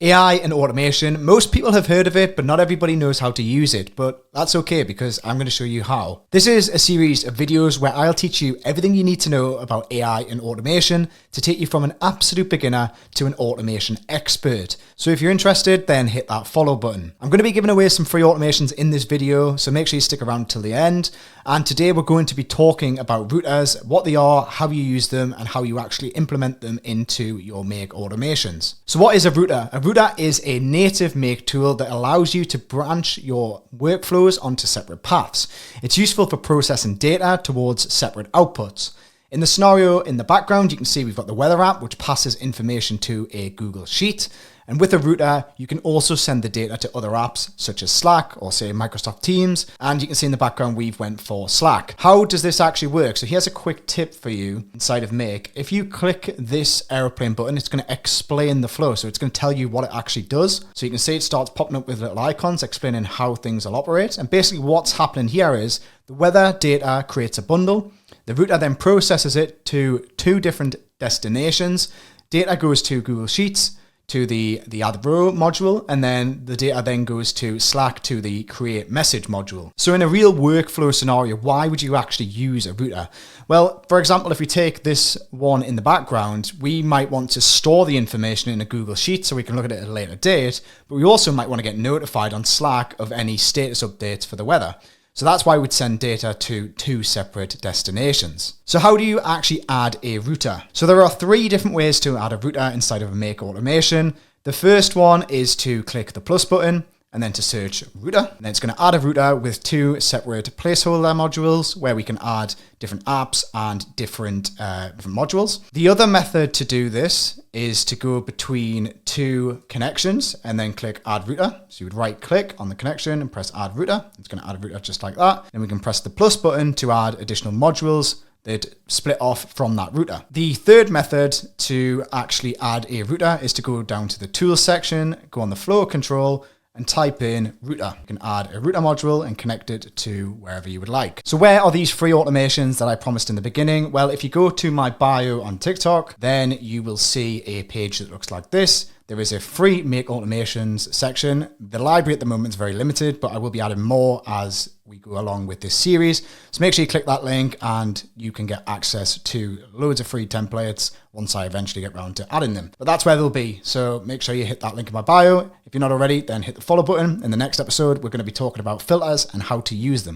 AI and automation, most people have heard of it, but not everybody knows how to use it, but that's okay because I'm going to show you how. This is a series of videos where I'll teach you everything you need to know about AI and automation to take you from an absolute beginner to an automation expert. So if you're interested, then hit that follow button. I'm going to be giving away some free automations in this video, so make sure you stick around till the end. And today we're going to be talking about routers, what they are, how you use them, and how you actually implement them into your Make automations. So what is a router? A router is a native Make tool that allows you to branch your workflows onto separate paths. It's useful for processing data towards separate outputs. In the scenario in the background, you can see we've got the weather app, which passes information to a Google Sheet. And with a router, you can also send the data to other apps such as Slack or say Microsoft Teams. And you can see in the background, we've went for Slack. How does this actually work? So here's a quick tip for you inside of Make. If you click this airplane button, it's going to explain the flow. So it's going to tell you what it actually does. So you can see it starts popping up with little icons explaining how things will operate. And basically what's happening here is the weather data creates a bundle. The router then processes it to two different destinations. Data goes to Google Sheets, to the add row module, and then the data then goes to Slack to the create message module. So in a real workflow scenario, why would you actually use a router? Well, for example, if we take this one in the background, we might want to store the information in a Google Sheet so we can look at it at a later date, but we also might want to get notified on Slack of any status updates for the weather. So that's why we'd send data to two separate destinations. So how do you actually add a router? So there are three different ways to add a router inside of a Make automation. The first one is to click the plus button and then to search router. And then it's going to add a router with two separate placeholder modules where we can add different apps and different modules. The other method to do this is to go between two connections and then click add router. So you would right click on the connection and press add router. It's going to add a router just like that. Then we can press the plus button to add additional modules that split off from that router. The third method to actually add a router is to go down to the tools section, go on the flow control, and type in router. You can add a router module and connect it to wherever you would like. So where are these free automations that I promised in the beginning? Well, if you go to my bio on TikTok, then you will see a page that looks like this. There is a free Make automations section. The library at the moment is very limited, but I will be adding more as we go along with this series. So make sure you click that link and you can get access to loads of free templates once I eventually get around to adding them. But that's where they'll be. So make sure you hit that link in my bio. If you're not already, then hit the follow button. In the next episode, we're going to be talking about filters and how to use them.